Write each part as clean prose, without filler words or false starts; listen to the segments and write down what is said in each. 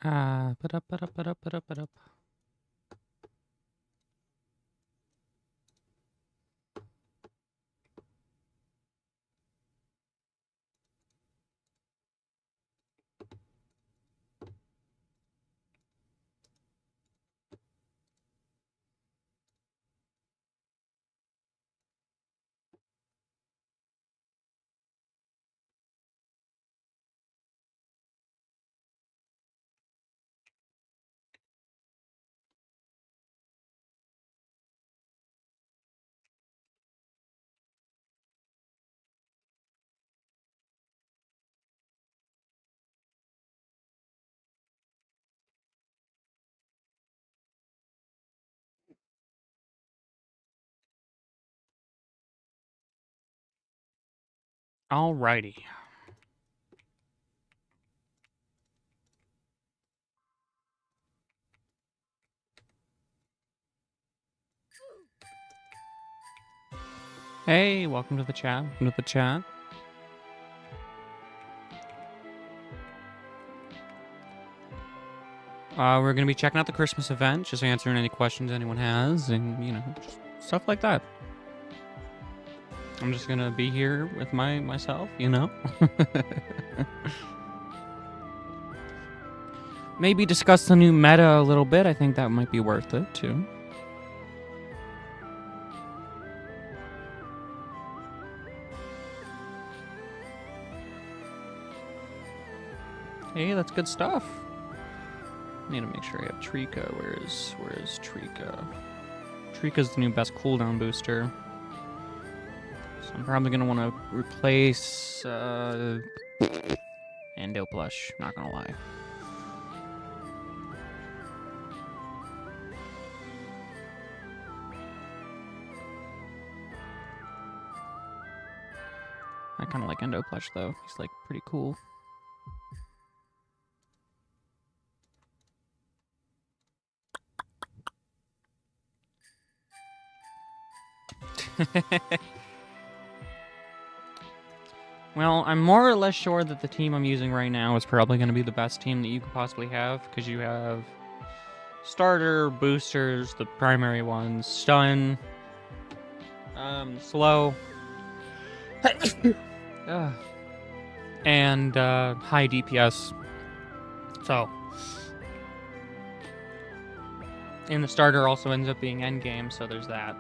Put up, put up, put up, put up, put up. Alrighty. Hey, welcome to the chat. Welcome to the chat. We're gonna be checking out the Christmas event, just answering any questions anyone has, and you know, just stuff like that. I'm just gonna be here with myself, you know. Maybe discuss the new meta a little bit. I think that might be worth it too. Hey, that's good stuff. I need to make sure I have Trika. Where is Trika? Trika's the new best cooldown booster. So I'm probably gonna want to replace Endo Plush. Not gonna lie. I kind of like Endo Plush though. He's like pretty cool. Well, I'm more or less sure that the team I'm using right now is probably going to be the best team that you could possibly have, because you have starter, boosters, the primary ones, stun, slow, and high DPS. So, and the starter also ends up being endgame, so there's that.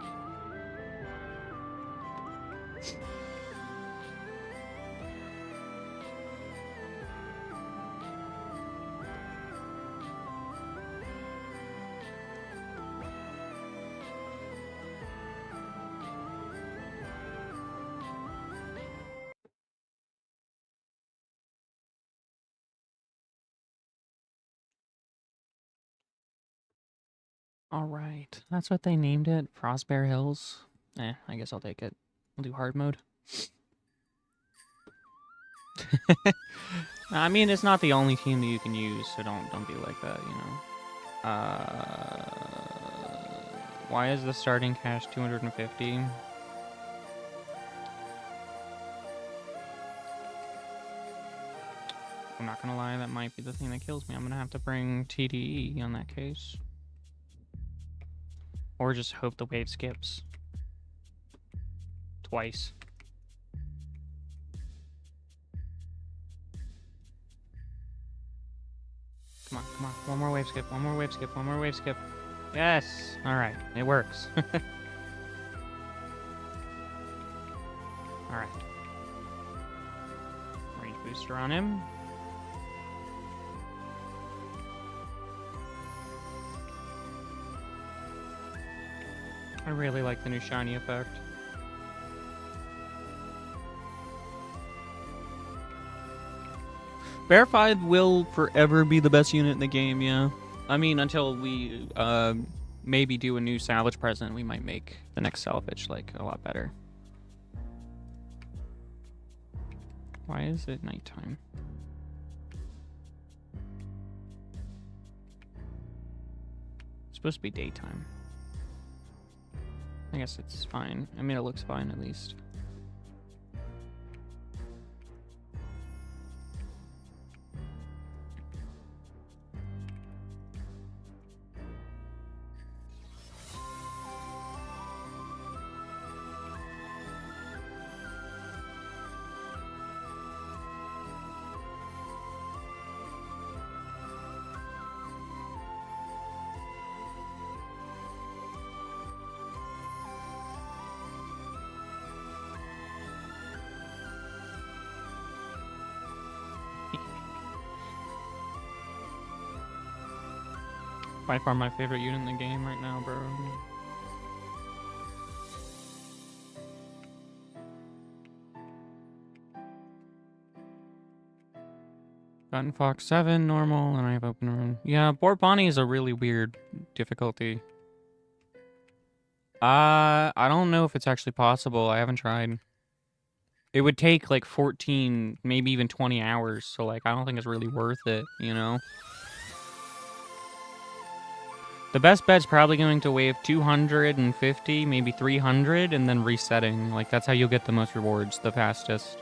All right, that's what they named it, Frostbear Hills. I guess I'll take it. I'll do hard mode. I mean, it's not the only team that you can use, so don't be like that, you know. Why is the starting cash 250? I'm not gonna lie, that might be the thing that kills me. I'm gonna have to bring TDE on that case. Or just hope the wave skips. Twice. Come on, come on. One more wave skip, one more wave skip, one more wave skip. Yes! Alright, it works. Alright. Range booster on him. I really like the new shiny effect. Verified will forever be the best unit in the game, yeah. I mean, until we maybe do a new salvage present, we might make the next salvage like a lot better. Why is it nighttime? It's supposed to be daytime. I guess it's fine. I mean, it looks fine at least. By far my favorite unit in the game right now, bro. Gotten Fox 7, normal, and I have open run. Yeah, Board Bonnie is a really weird difficulty. I don't know if it's actually possible. I haven't tried. It would take like 14, maybe even 20 hours, so like I don't think it's really worth it, you know? The best bet's probably going to wave 250, maybe 300, and then resetting. Like, that's how you'll get the most rewards the fastest.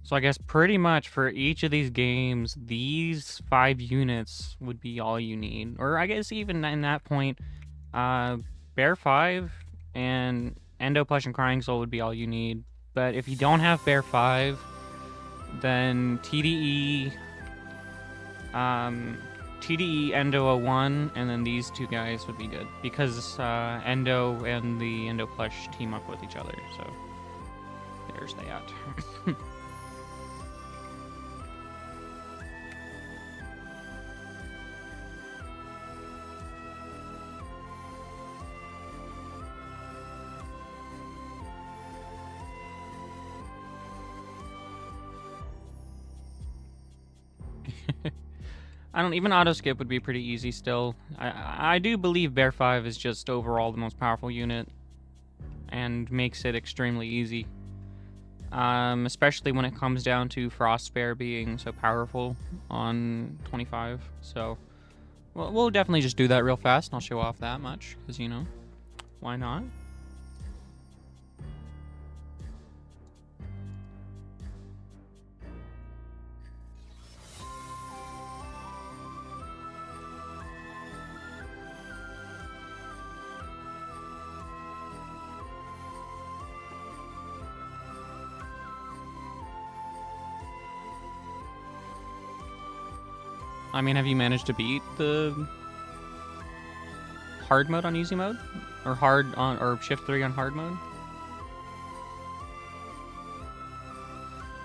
So I guess pretty much for each of these games, these 5 units would be all you need. Or I guess even in that point, Bear 5 and Endo Plush and Crying Soul would be all you need. But if you don't have Bear 5, then TDE, Endo 01, and then these 2 guys would be good. Because Endo and the Endo Plush team up with each other, so there's that. I don't even auto skip would be pretty easy still. I do believe Bear 5 is just overall the most powerful unit and makes it extremely easy. Especially when it comes down to Frost Bear being so powerful on 25. So we'll definitely just do that real fast and I'll show off that much because, you know, why not? I mean, have you managed to beat the hard mode on easy mode? Or hard on, or shift 3 on hard mode?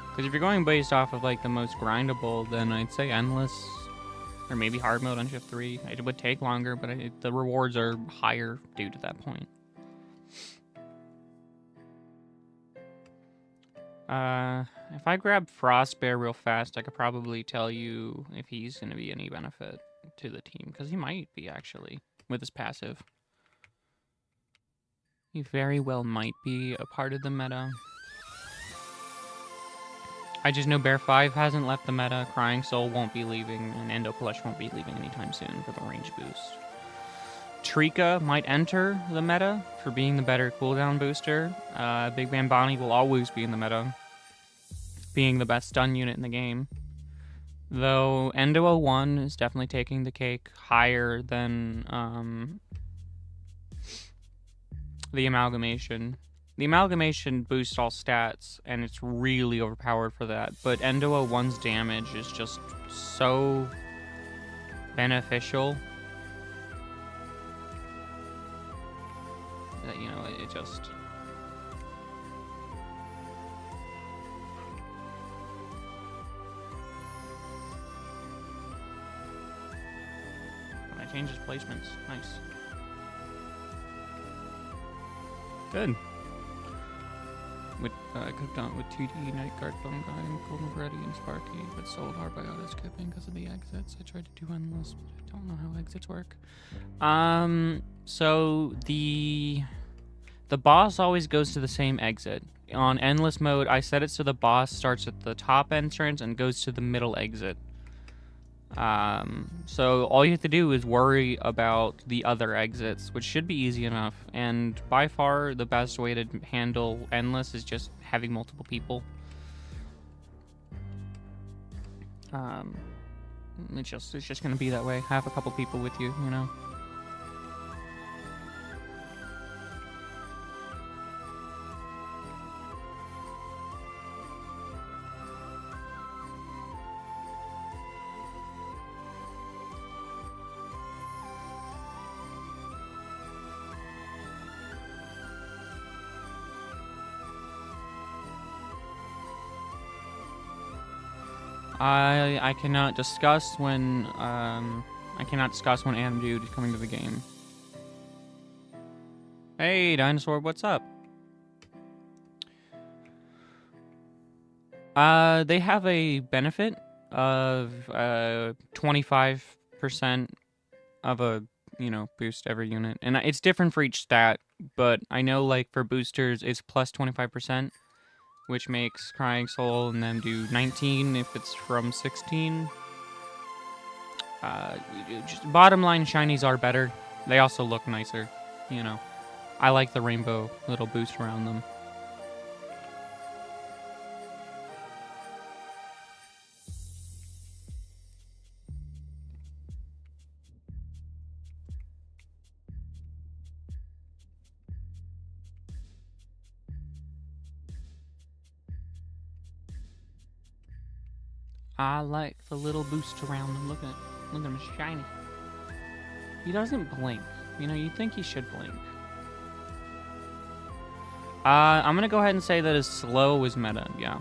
Because if you're going based off of like the most grindable, then I'd say endless, or maybe hard mode on shift 3. It would take longer, but the rewards are higher due to that point. If I grab Frost Bear real fast, I could probably tell you if he's going to be any benefit to the team, because he might be, actually, with his passive. He very well might be a part of the meta. I just know Bear 5 hasn't left the meta, Crying Soul won't be leaving, and Endo Plush won't be leaving anytime soon for the range boost. Trika might enter the meta for being the better cooldown booster. Big Bang Bonnie will always be in the meta, being the best stun unit in the game. Though Endo 01 is definitely taking the cake higher than the Amalgamation. The Amalgamation boosts all stats, and it's really overpowered for that. But Endo 01's damage is just so beneficial that, you know, it just... When I change his placements. Nice. Good. With cooked on with TD, Night Guard, Bone Guy, and Golden Freddy, and Sparky, but sold hard by auto skipping because of the exits. I tried to do endless, but I don't know how exits work. So the boss always goes to the same exit. On endless mode, I set it so the boss starts at the top entrance and goes to the middle exit. So all you have to do is worry about the other exits, which should be easy enough. And by far, the best way to handle endless is just having multiple people. It's just gonna be that way. Have a couple people with you, you know. I cannot discuss when Adam Dude is coming to the game. Hey, Dinosaur, what's up? They have a benefit of 25% of a boost every unit, and it's different for each stat. But I know like for boosters, it's plus 25%, which makes Crying Soul and them do 19 if it's from 16. Just bottom line, shinies are better. They also look nicer. I like the rainbow little boost around them. I like the little boost around them. Look at him shiny. He doesn't blink. You'd think he should blink. I'm gonna go ahead and say that his slow is meta, yeah.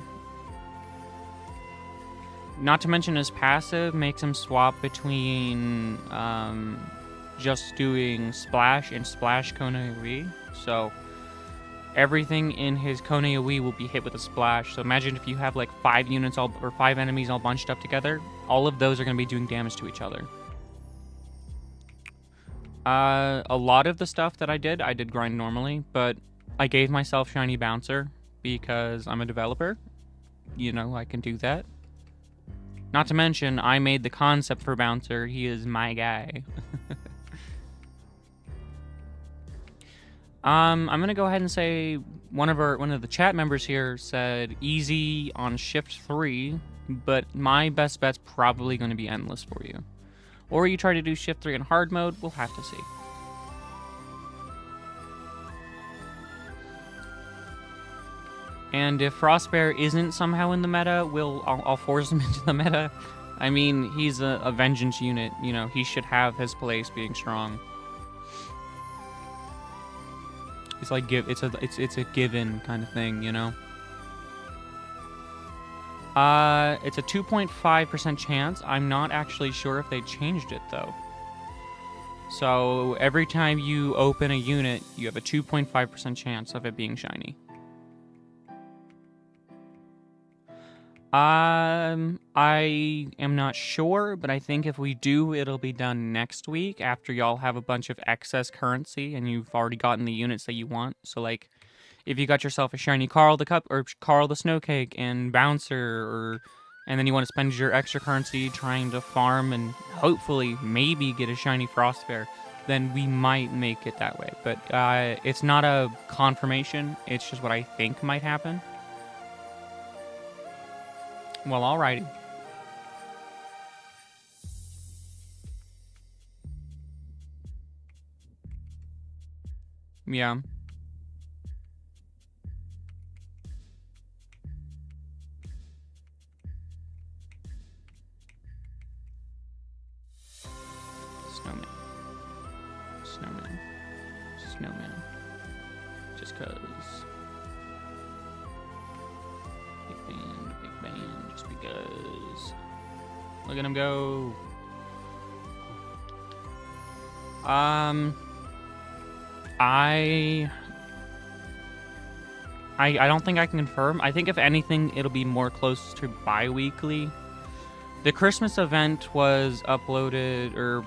Not to mention his passive makes him swap between just doing Splash and Splash Kone AoE. So everything in his Kone AoE will be hit with a Splash. So imagine if you have like 5 units or 5 enemies all bunched up together, all of those are going to be doing damage to each other. A lot of the stuff that I did grind normally, but I gave myself Shiny Bouncer because I'm a developer. I can do that. Not to mention, I made the concept for Bouncer. He is my guy. I'm gonna go ahead and say one of the chat members here said easy on Shift 3, but my best bet's probably going to be Endless for you. Or you try to do Shift 3 in hard mode, we'll have to see. And if Frostbear isn't somehow in the meta, I'll force him into the meta. I mean, he's a vengeance unit, he should have his place being strong. It's like it's a given kind of thing, It's a 2.5% chance. I'm not actually sure if they changed it though. So every time you open a unit, you have a 2.5% chance of it being shiny. I am not sure, but I think if we do, it'll be done next week after y'all have a bunch of excess currency and you've already gotten the units that you want. So, like, if you got yourself a shiny Carl the Cup or Carl the Snowcake and Bouncer, and then you want to spend your extra currency trying to farm and hopefully maybe get a shiny Frostbear, then we might make it that way. But it's not a confirmation. It's just what I think might happen. Well, alrighty. Yeah. Snowman. Just cause. Big band, just because. Look at him go. I don't think I can confirm. I think if anything, it'll be more close to bi-weekly. The Christmas event was uploaded or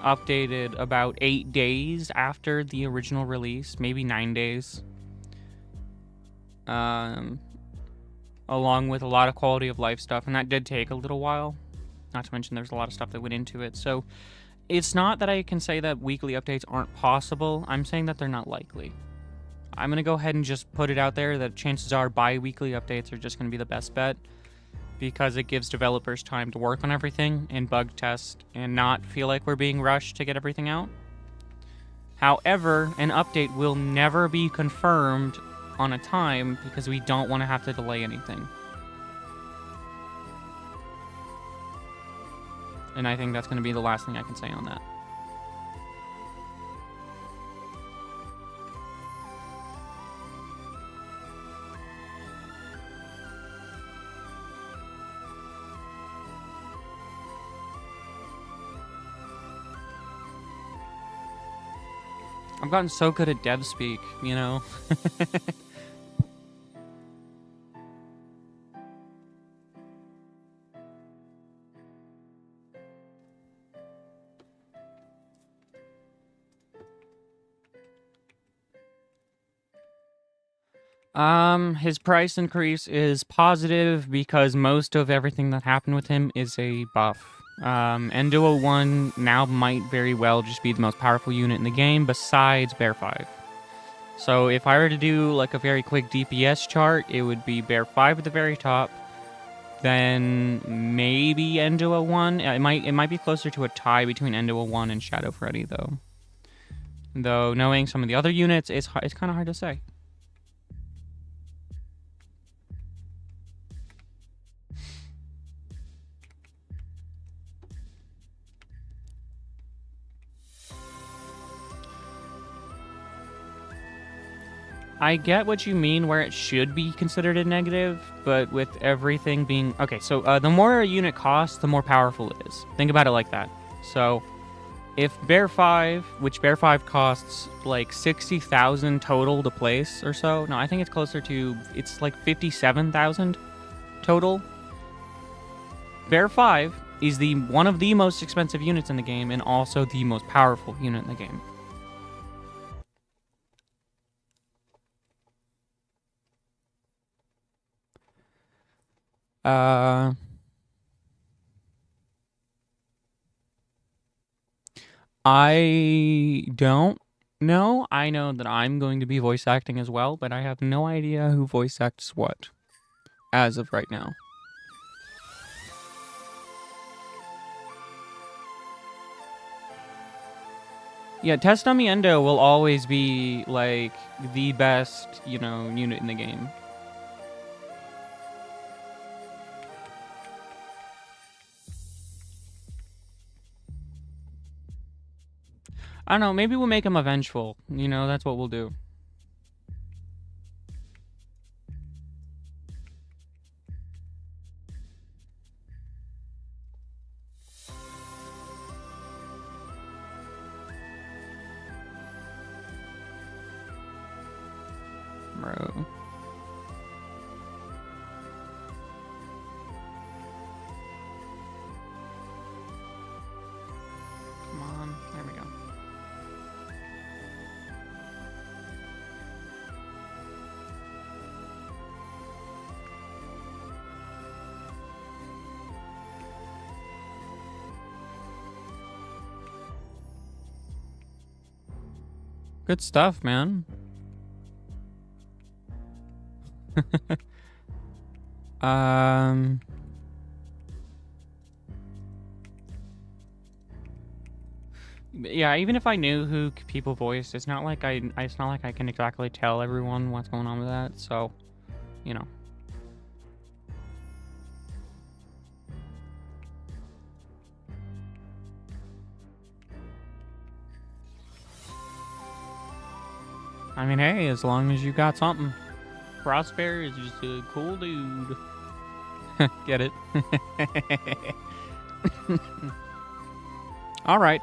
updated about 8 days after the original release, maybe 9 days. Along with a lot of quality of life stuff, and that did take a little while. Not to mention there's a lot of stuff that went into it. So it's not that I can say that weekly updates aren't possible. I'm saying that they're not likely. I'm going to go ahead and just put it out there that chances are bi-weekly updates are just going to be the best bet, because it gives developers time to work on everything and bug test and not feel like we're being rushed to get everything out. However, an update will never be confirmed on a time because we don't want to have to delay anything. And I think that's going to be the last thing I can say on that. I've gotten so good at dev speak, you know? His price increase is positive because most of everything that happened with him is a buff. Endo 1 now might very well just be the most powerful unit in the game besides Bear 5. So if I were to do like a very quick DPS chart, it would be Bear 5 at the very top, then maybe Endo 1. It might be closer to a tie between Endo 1 and Shadow Freddy though. Though knowing some of the other units, it's kind of hard to say. I get what you mean where it should be considered a negative, but with everything being... Okay, so the more a unit costs, the more powerful it is. Think about it like that. So if Bear 5, which Bear 5 costs like 60,000 total to place or so. No, I think it's closer to... It's like 57,000 total. Bear 5 is one of the most expensive units in the game and also the most powerful unit in the game. I don't know. I know that I'm going to be voice acting as well, but I have no idea who voice acts what as of right now. Yeah, Test Dummy Endo will always be like the best, you know, unit in the game. I don't know, maybe we'll make him a vengeful. You know, that's what we'll do. Bro. Come on, there we go. Good stuff, man. Yeah, even if I knew who people voiced, it's not like I can exactly tell everyone what's going on with that. So, you know. I mean, hey, as long as you got something. Prosper is just a cool dude. Get it? All right.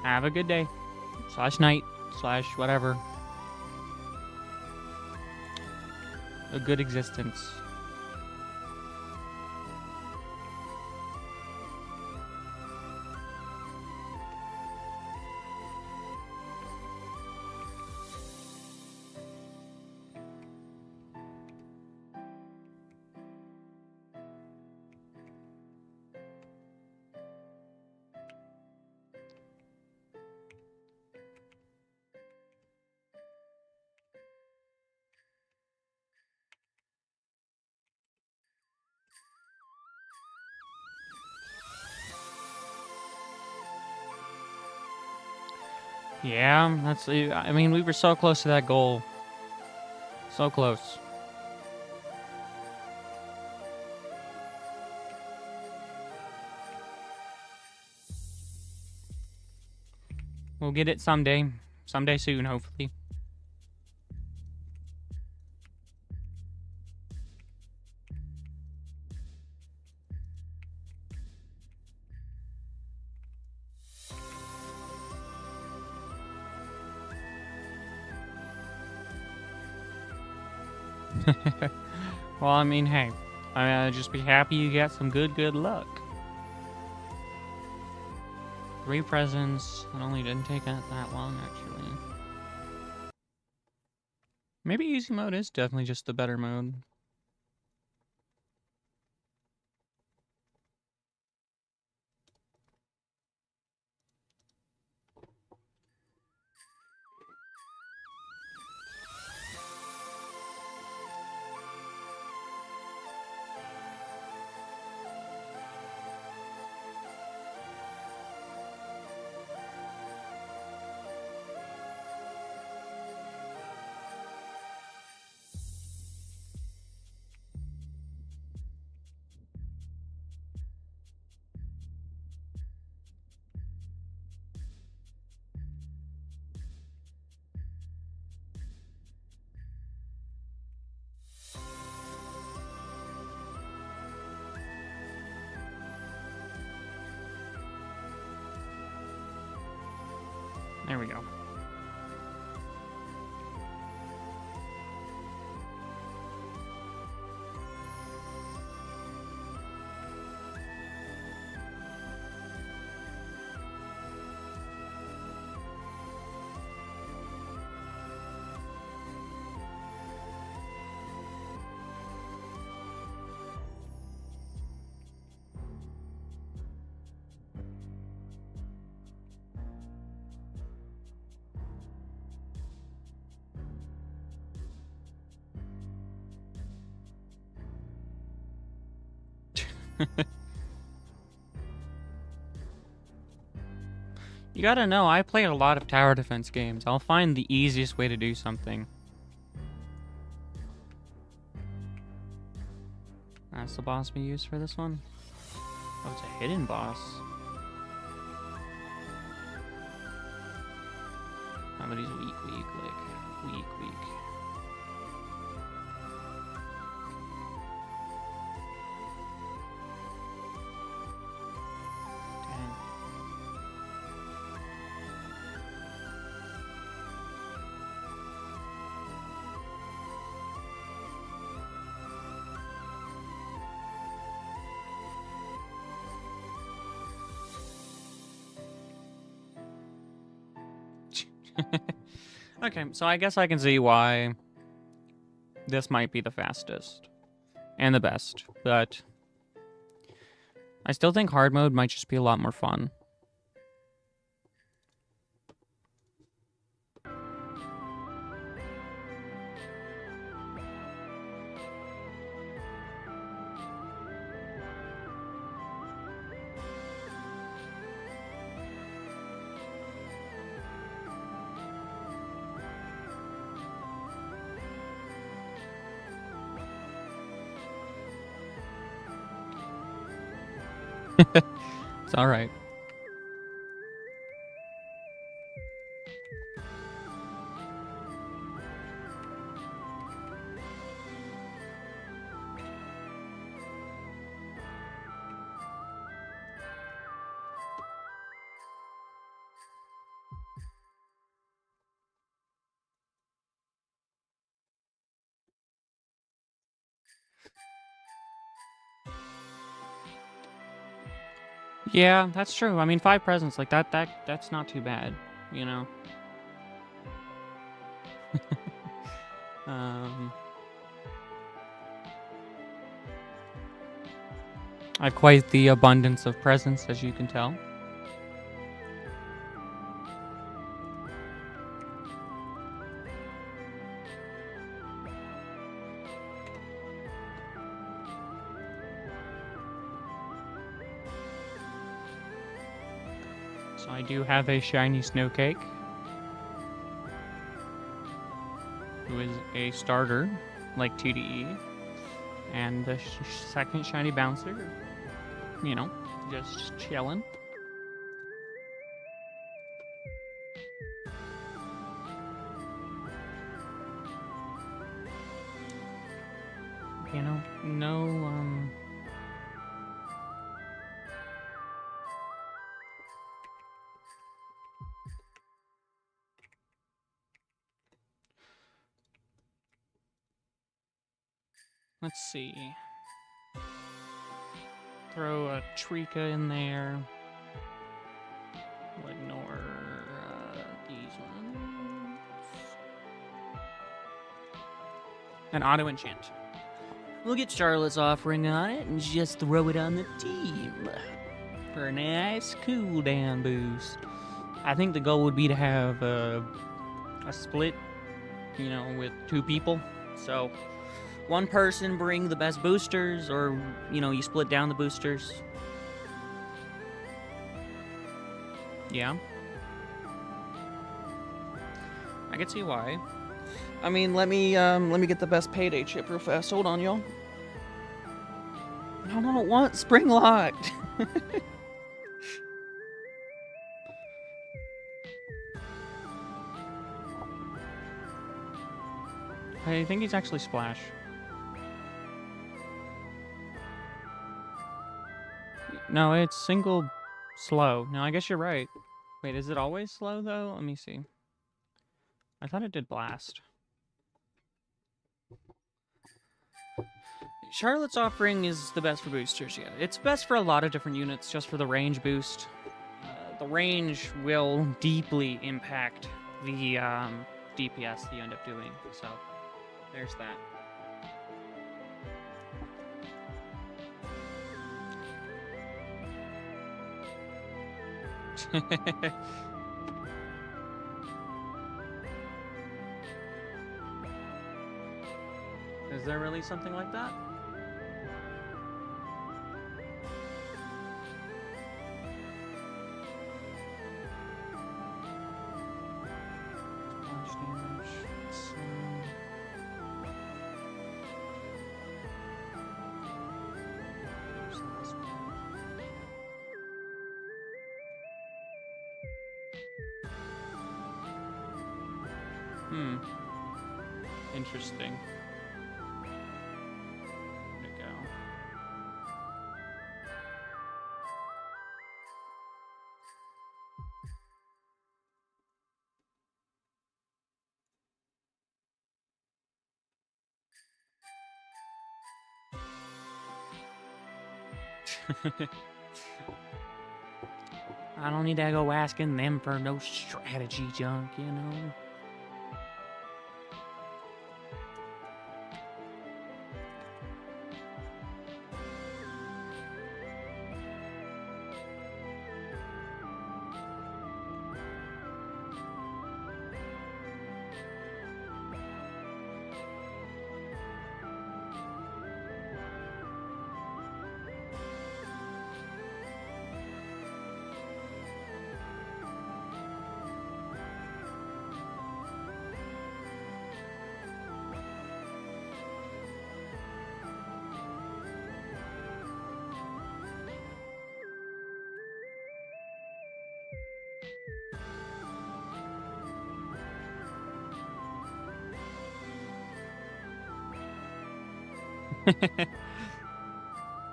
Have a good day. / night. / whatever. A good existence. Yeah, that's... I mean, we were so close to that goal. So close. We'll get it someday. Someday soon, hopefully. Well, I mean, hey, I'd just be happy you get some good luck. 3 presents. It only didn't take that long, actually. Maybe easy mode is definitely just the better mode. There we go. You gotta know, I play a lot of tower defense games. I'll find the easiest way to do something. That's the boss we use for this one? Oh, it's a hidden boss. Oh, but he's weak, like, weak. Dang. Okay, so I guess I can see why this might be the fastest and the best, but I still think hard mode might just be a lot more fun. It's alright. Yeah, that's true. I mean, 5 presents like that's not too bad, you know. I have quite the abundance of presents, as you can tell. So I do have a shiny snow cake, who is a starter, like 2DE, and the second shiny bouncer, you know, just chilling. You know, no, Let's see. Throw a Trika in there. We'll ignore these ones. And auto enchant. We'll get Charlotte's offering on it and just throw it on the team for a nice cooldown boost. I think the goal would be to have a split, you know, with 2 people. So one person bring the best boosters, or, you know, you split down the boosters. Yeah. I can see why. I mean, let me get the best payday chip real fast. Hold on, y'all. I don't want spring locked. I think he's actually Splash. No, it's single slow. No, I guess you're right. Wait, is it always slow, though? Let me see. I thought it did Blast. Charlotte's offering is the best for boosters, yeah. It's best for a lot of different units, just for the range boost. The range will deeply impact the DPS that you end up doing, so there's that. Is there really something like that? Splash damage. Interesting. Where'd it go? I don't need to go asking them for no strategy junk, you know?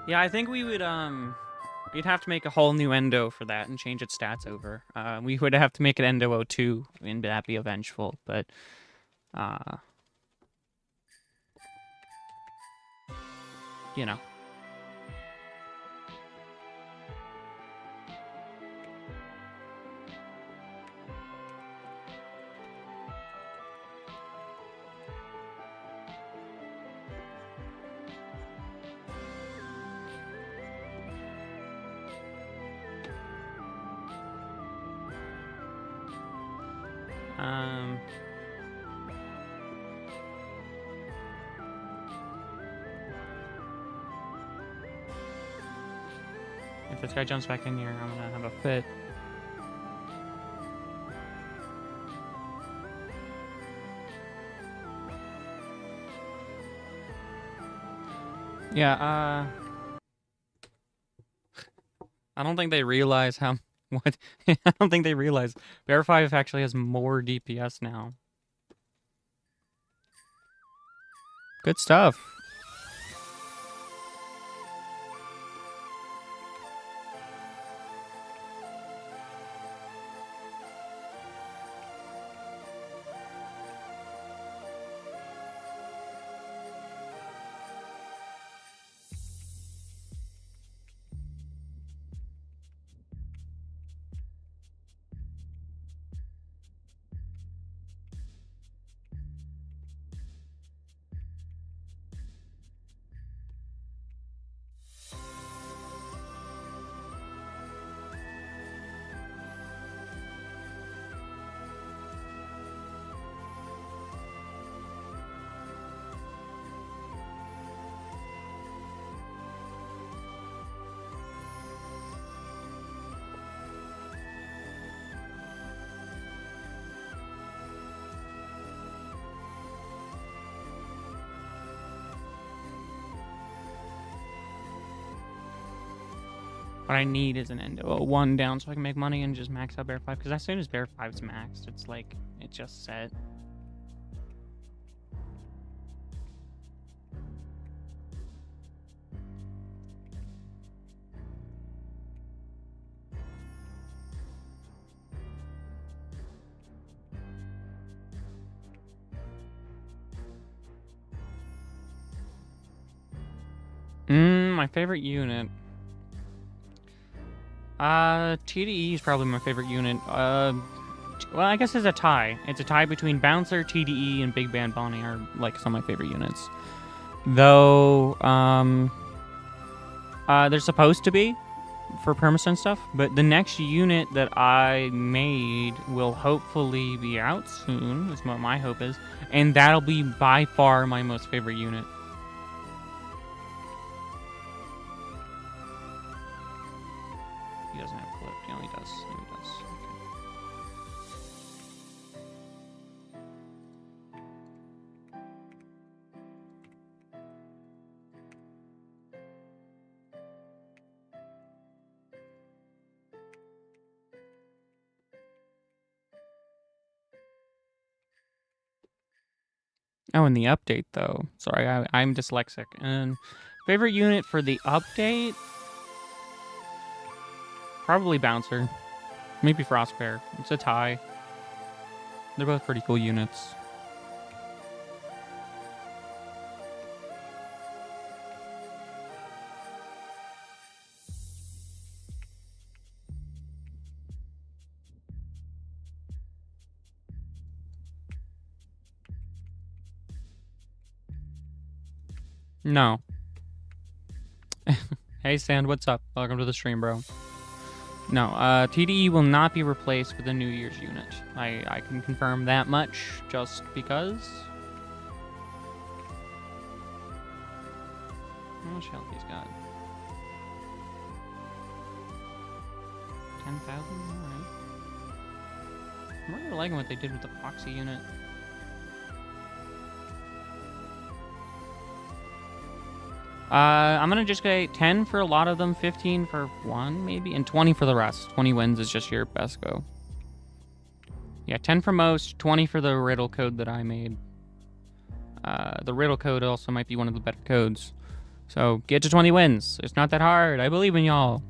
Yeah, I think we would, we'd have to make a whole new Endo for that and change its stats over. We would have to make it Endo 02 and that be Avengeful, but, you know. If this guy jumps back in here, I'm gonna have a fit. Yeah, I don't think they realize how... What? I don't think they realize Bear 5 actually has more DPS now. Good stuff. What I need is an endo 1 down so I can make money and just max out Bear 5. Because as soon as Bear 5's maxed, it's like, it's just set. My favorite unit. TDE is probably my favorite unit. Well, I guess it's a tie. It's a tie between Bouncer, TDE, and Big Band Bonnie are like some of my favorite units. Though, they're supposed to be for permason and stuff, but the next unit that I made will hopefully be out soon, is what my hope is, and that'll be by far my most favorite unit. He doesn't have clip. No, he does. No, he does. Oh, and the update, though. Sorry, I'm dyslexic. And favorite unit for the update? Probably Bouncer. Maybe Frostbear. It's a tie. They're both pretty cool units. No. Hey, Sand, what's up? Welcome to the stream, bro. No, TDE will not be replaced with a New Year's unit. I can confirm that much, just because. How much health he's got? 10,000? Alright. I'm really liking what they did with the Foxy unit. I'm gonna just get 10 for a lot of them, 15 for one, maybe, and 20 for the rest. 20 wins is just your best go. Yeah, 10 for most, 20 for the riddle code that I made. The riddle code also might be one of the better codes. So, get to 20 wins. It's not that hard. I believe in y'all.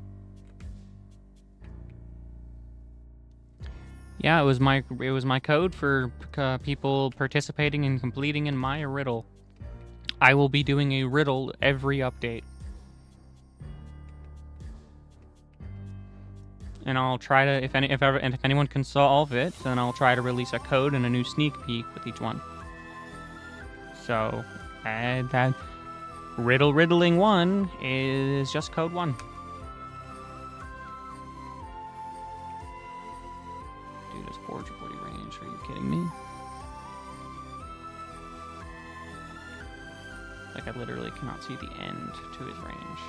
Yeah, it was my code for people participating and completing in my riddle. I will be doing a riddle every update. And I'll try to, if anyone can solve it, then I'll try to release a code and a new sneak peek with each one. So, that riddling 1 is just code 1. Dude, it's 440 range. Are you kidding me? Like, I literally cannot see the end to his range.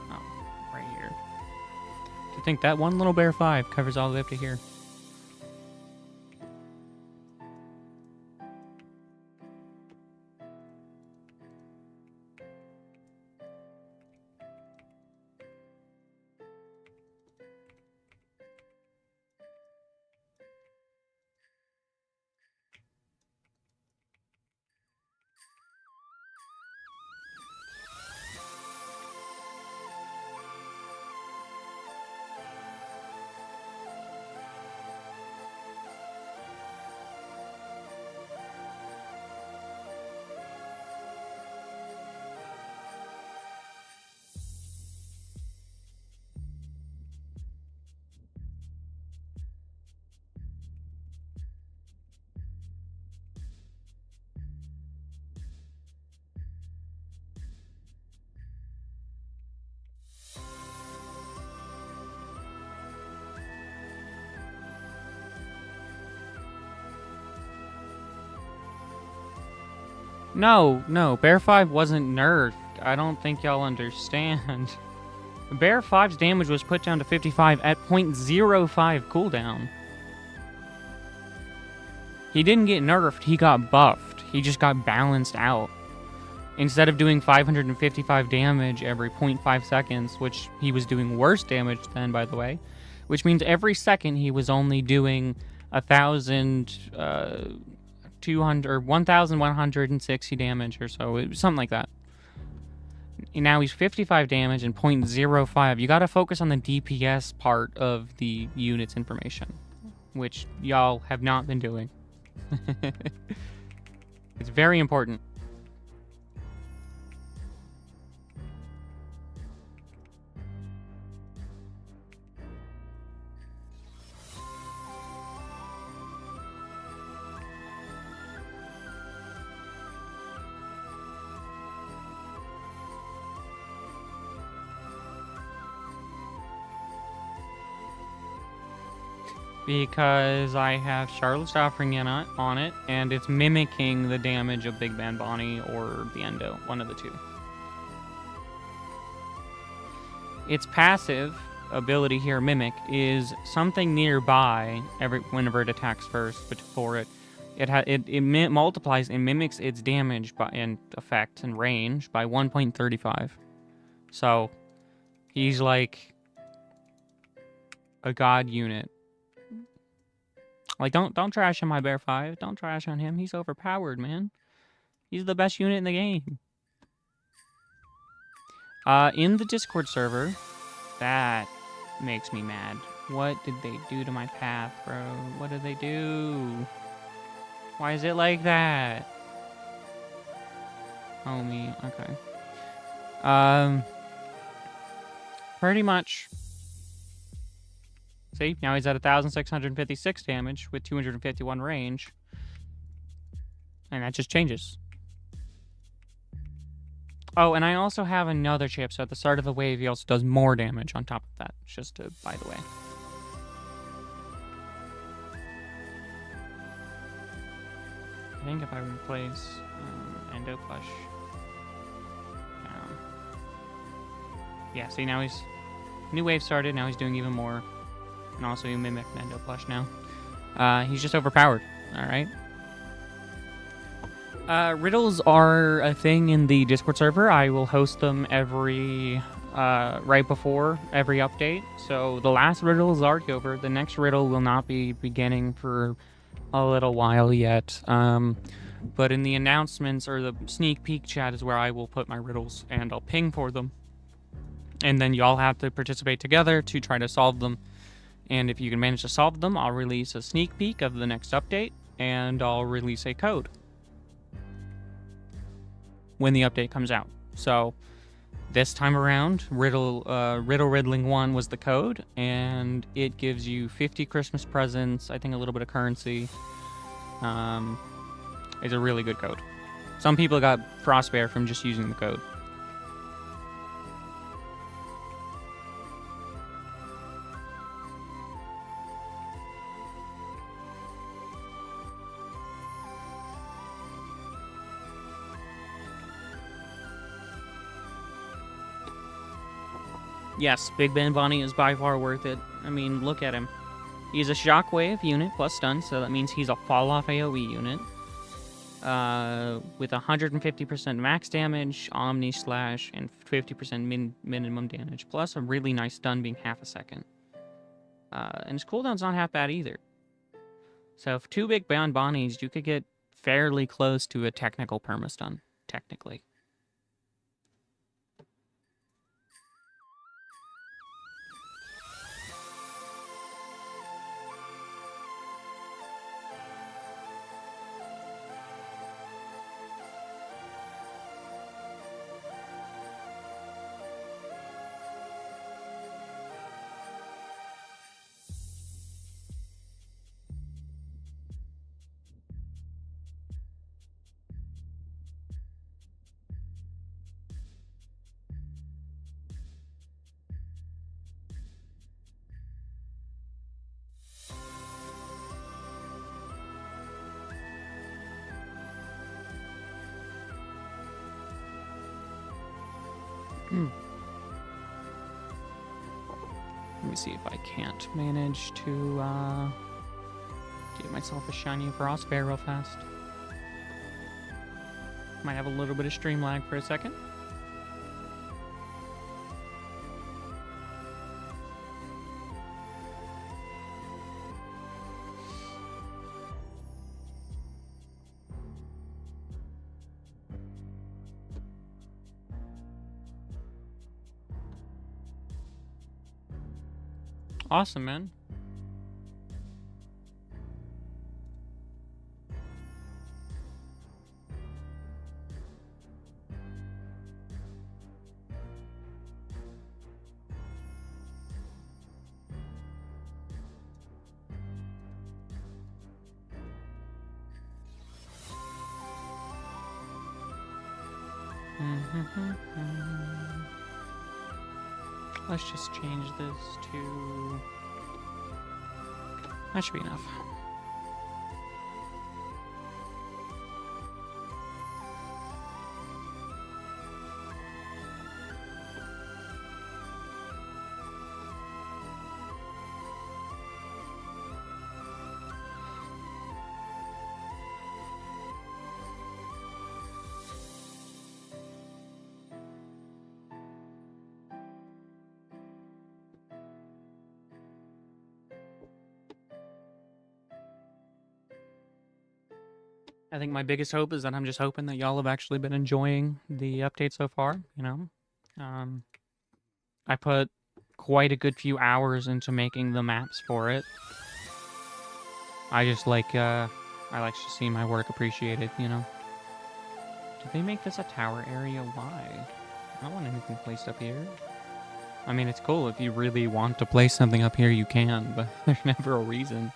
Oh, right here. Do you think that one little bear 5 covers all the way up to here? No, Bear 5 wasn't nerfed. I don't think y'all understand. Bear 5's damage was put down to 55 at 0.05 cooldown. He didn't get nerfed, he got buffed. He just got balanced out. Instead of doing 555 damage every 0.5 seconds, which he was doing worse damage then, by the way, which means every second he was only doing 1,200 or 1,160 damage or so. It was something like that. Now he's 55 damage and 0.05. You got to focus on the DPS part of the unit's information, which y'all have not been doing. It's very important. Because I have Charlotte's Offering on it, and it's mimicking the damage of Big Bad Bonnie or the Endo, one of the two. Its passive ability here, Mimic, is something nearby whenever it attacks first, but before it multiplies and mimics its damage and effect and range by 1.35. So he's like a god unit. Like, don't trash on my Bear 5. Don't trash on him. He's overpowered, man. He's the best unit in the game. In the Discord server, that makes me mad. What did they do to my path, bro? What did they do? Why is it like that? Homie, okay. Pretty much. See, now he's at 1,656 damage with 251 range. And that just changes. Oh, and I also have another chip, so at the start of the wave, he also does more damage on top of that. Just by the way. I think if I replace Endo Plush. Yeah, see, now he's... New wave started, now he's doing even more. And also you mimic Endo Plush now. He's just overpowered, alright? Riddles are a thing in the Discord server. I will host them right before every update. So the last riddle is already over. The next riddle will not be beginning for a little while yet. But in the announcements or the sneak peek chat is where I will put my riddles and I'll ping for them. And then y'all have to participate together to try to solve them. And if you can manage to solve them, I'll release a sneak peek of the next update, and I'll release a code when the update comes out. So this time around, Riddling 1 was the code, and it gives you 50 Christmas presents, I think a little bit of currency. It's a really good code. Some people got Frostbear from just using the code. Yes, Big Ben Bonnie is by far worth it. I mean, look at him. He's a Shockwave unit plus stun, so that means he's a fall-off AoE unit. With 150% max damage, Omni Slash, and 50% minimum damage. Plus a really nice stun being half a second. And his cooldown's not half bad either. So if 2 Big Ben Bonnies, you could get fairly close to a technical perma-stun, technically. Let me see if I can't manage to get myself a shiny Frostbear real fast. Might have a little bit of stream lag for a second. Awesome, man. Let's just change this to... That should be enough. I think my biggest hope is that I'm just hoping that y'all have actually been enjoying the update so far, you know? I put quite a good few hours into making the maps for it. I just like, I like to see my work appreciated, you know? Did they make this a tower area? Why? I don't want anything placed up here. I mean, it's cool. If you really want to place something up here, you can, but there's never a reason.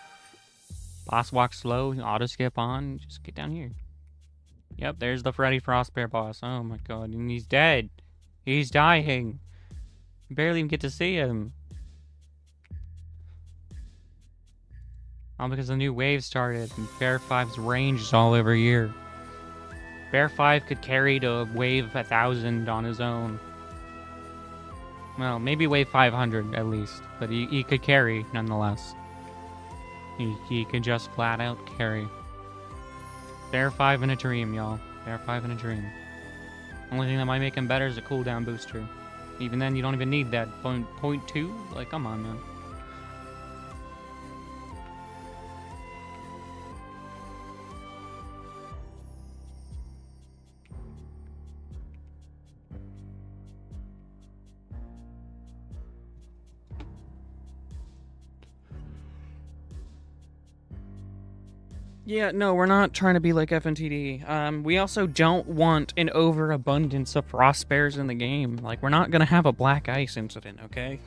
Boss walk slow, auto skip on, just get down here. Yep, there's the Freddy Frostbear boss. Oh my god, and he's dead. He's dying. You barely even get to see him. All because the new wave started and Bear 5's range is all over here. Bear 5 could carry to wave 1,000 on his own. Well, maybe wave 500 at least, but he could carry nonetheless. He can just flat out carry. Bear 5 in a dream, y'all. Bear 5 in a dream. Only thing that might make him better is a cooldown booster. Even then, you don't even need that point 2. Like, come on, man. Yeah, no, we're not trying to be like FNTD. We also don't want an overabundance of frost bears in the game. Like, we're not gonna have a black ice incident, okay?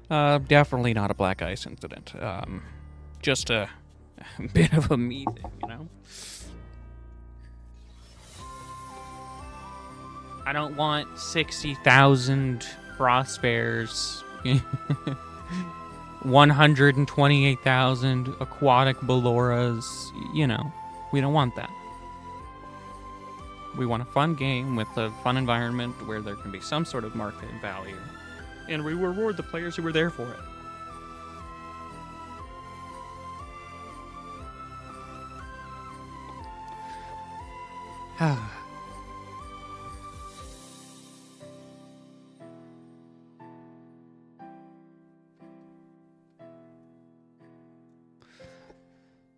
Definitely not a black ice incident. Just a bit of a me thing, you know? I don't want 60,000 frost bears. 128,000 aquatic Belloras, you know, we don't want that. We want a fun game with a fun environment where there can be some sort of market value, and we reward the players who were there for it.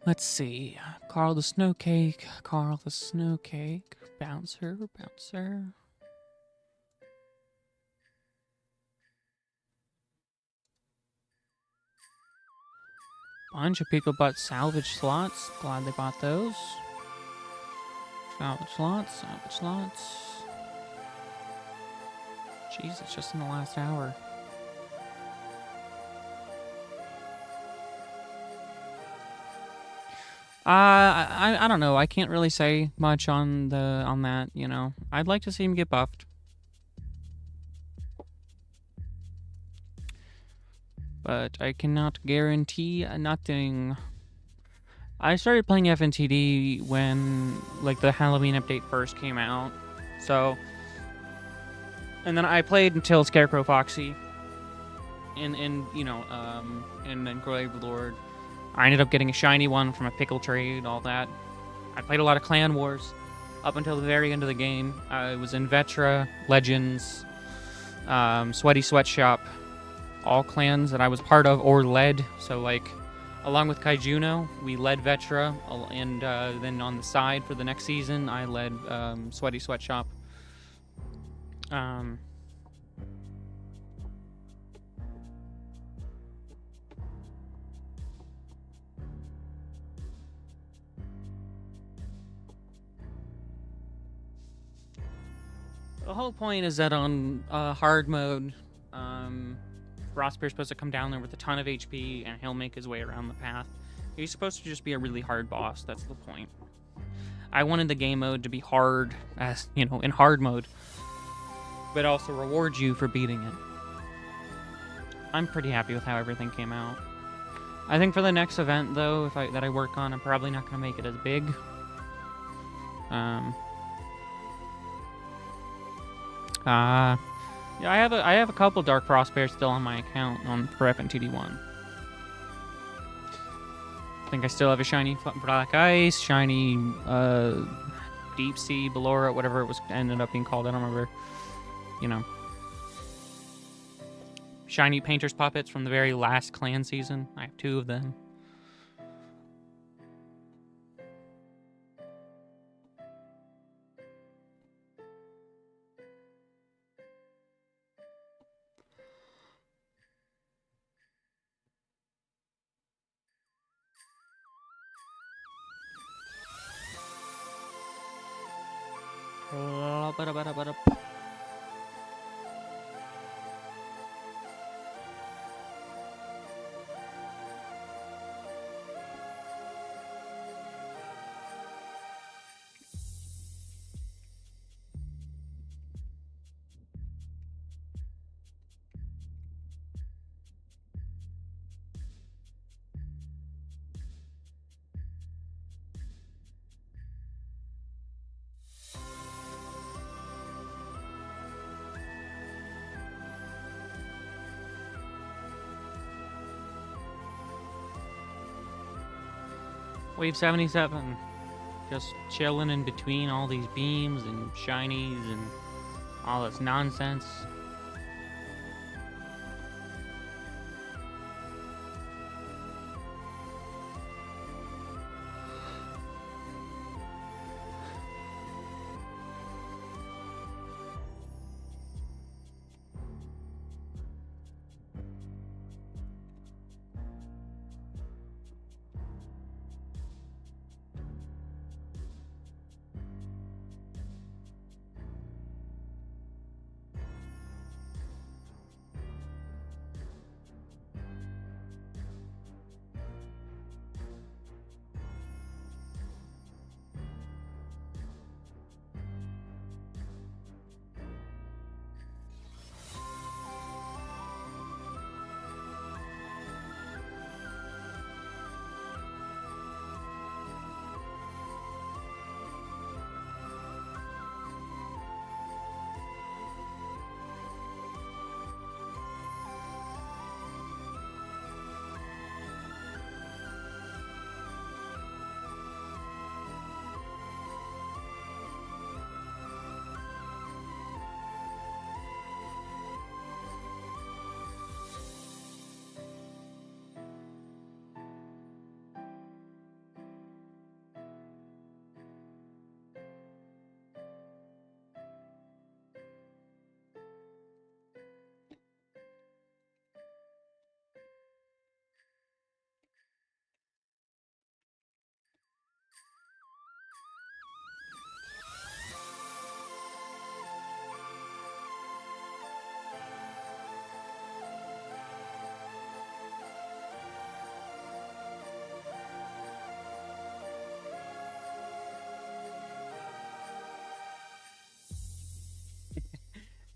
Let's see. Carl the Snowcake, Carl the Snowcake, Bouncer, Bouncer. Bunch of people bought salvage slots. Glad they bought those. Salvage slots, salvage slots. Jeez, it's just in the last hour. I don't know. I can't really say much on that, you know. I'd like to see him get buffed. But I cannot guarantee nothing. I started playing FNTD when, like, the Halloween update first came out. So, and then I played until Scarecrow Foxy. And you know, and then Grave Lord. I ended up getting a shiny one from a pickle trade, all that. I played a lot of Clan Wars. up until the very end of the game. I was in Vetra, Legends, Sweaty Sweatshop, all clans that I was part of or led. So, like, along with Kaijuno, we led Vetra, and then on the side for the next season, I led Sweaty Sweatshop. The whole point is that on hard mode, Frostbear's supposed to come down there with a ton of HP, and he'll make his way around the path. He's supposed to just be a really hard boss. That's the point. I wanted the game mode to be hard, as you know, in hard mode, but also reward you for beating it. I'm pretty happy with how everything came out. I think for the next event, though, that I work on, I'm probably not going to make it as big. Yeah, I have a couple Dark Frostbears still on my account for FNTD1. I think I still have a shiny Black Ice, shiny Deep Sea Ballora, whatever it was ended up being called. I don't remember. You know, shiny Painter's Puppets from the very last clan season. I have 2 of them. Wave 77. Just chilling in between all these beams and shinies and all this nonsense.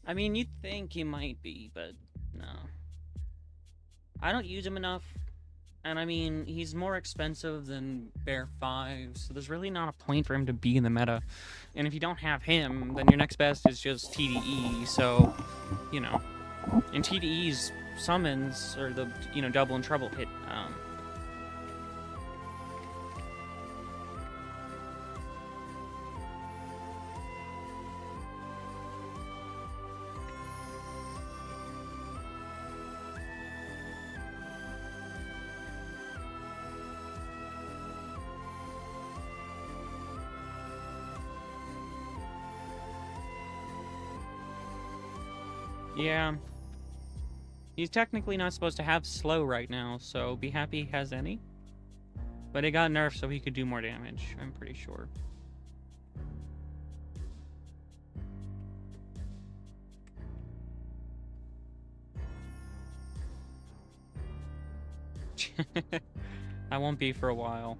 I mean, you'd think he might be, but no. I don't use him enough. And I mean, he's more expensive than Bear 5, so there's really not a point for him to be in the meta. And if you don't have him, then your next best is just TDE, so, you know. And TDE's summons, or the, you know, double and treble hit, Yeah. He's technically not supposed to have slow right now, so be happy he has any. But it got nerfed so he could do more damage, I'm pretty sure. I won't be for a while.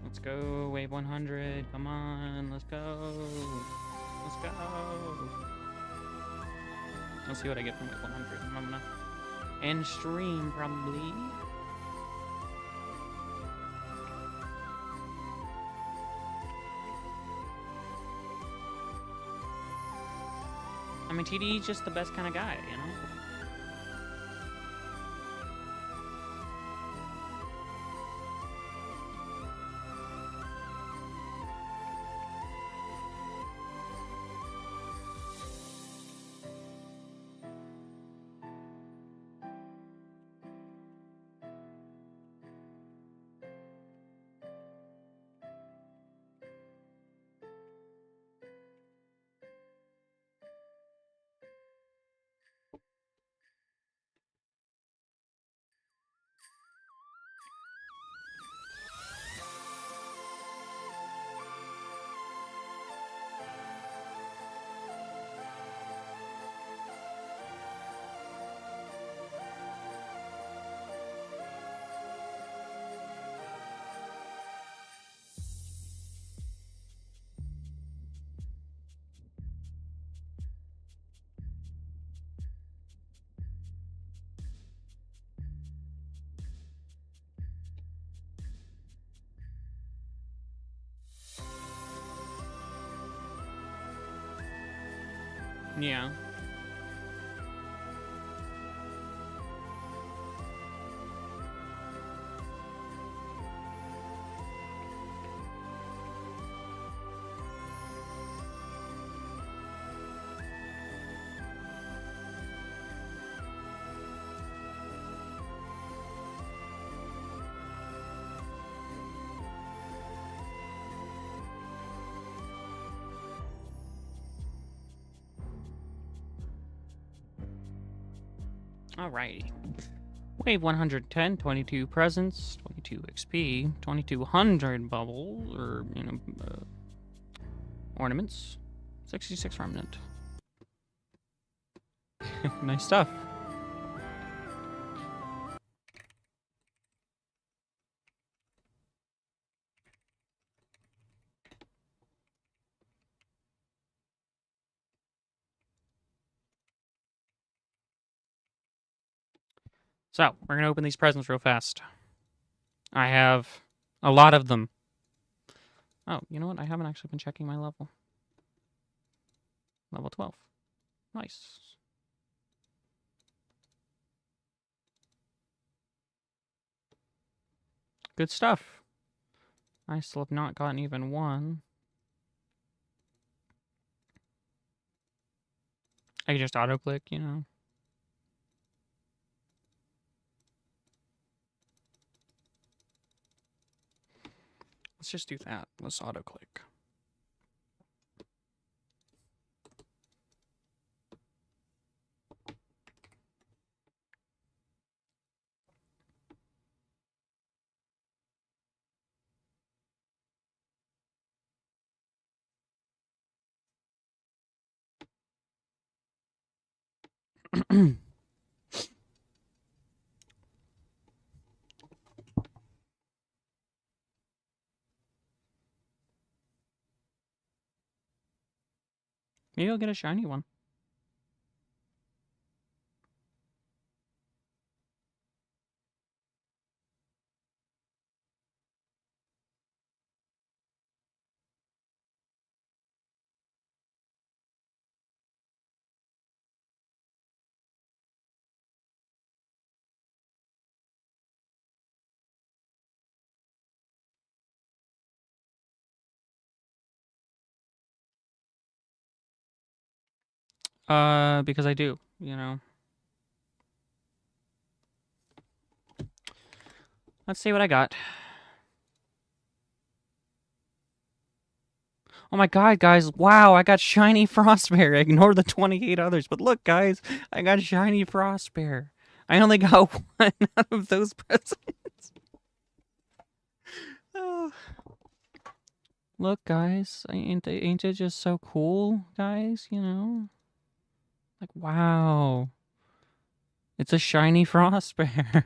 Let's go, wave 100. Come on, let's go. Let's go. Let's see what I get from wave 100. I'm gonna end stream, probably. I mean, TDE's just the best kind of guy, you know? Yeah. Alrighty. Wave 110, 22 presents, 22 XP, 2200 bubble, or, ornaments, 66 remnant. Nice stuff. So, we're going to open these presents real fast. I have a lot of them. Oh, you know what? I haven't actually been checking my level. Level 12. Nice. Good stuff. I still have not gotten even one. I can just auto-click, you know. Let's just do that. Let's auto-click. Maybe I'll get a shiny one. Because I do, you know. Let's see what I got. Oh my god, guys. Wow, I got shiny Frostbear. Ignore the 28 others. But look, guys, I got shiny Frostbear. I only got one out of those presents. Oh. Look, guys. Ain't it just so cool, guys? You know? Like, wow. It's a shiny Frostbear.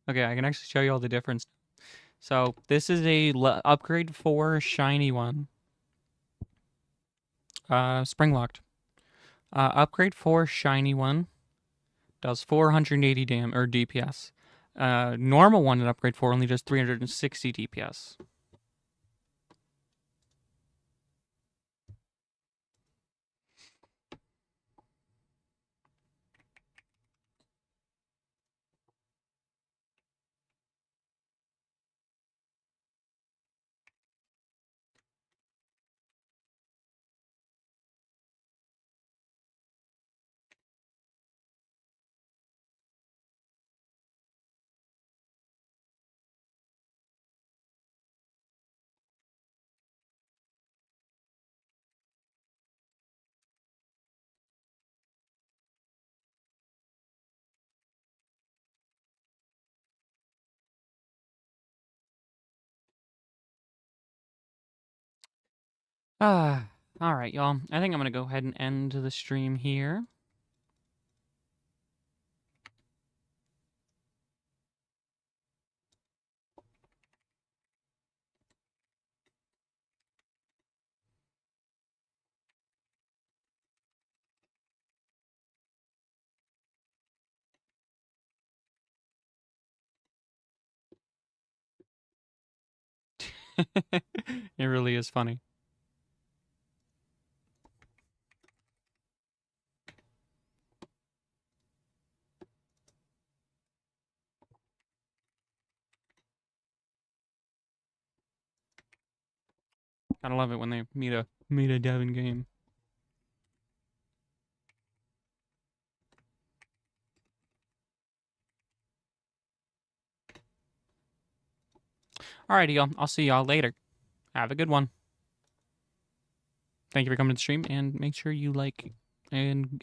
Okay, I can actually show you all the difference. So this is a upgrade 4 shiny one. Spring locked. Upgrade 4 shiny one does 480 DPS. Normal one at upgrade 4 only does 360 DPS. All right, y'all. I think I'm gonna go ahead and end the stream here. It really is funny. Gotta love it when they meet a dev in game. Alrighty, y'all. I'll see y'all later. Have a good one. Thank you for coming to the stream, and make sure you like and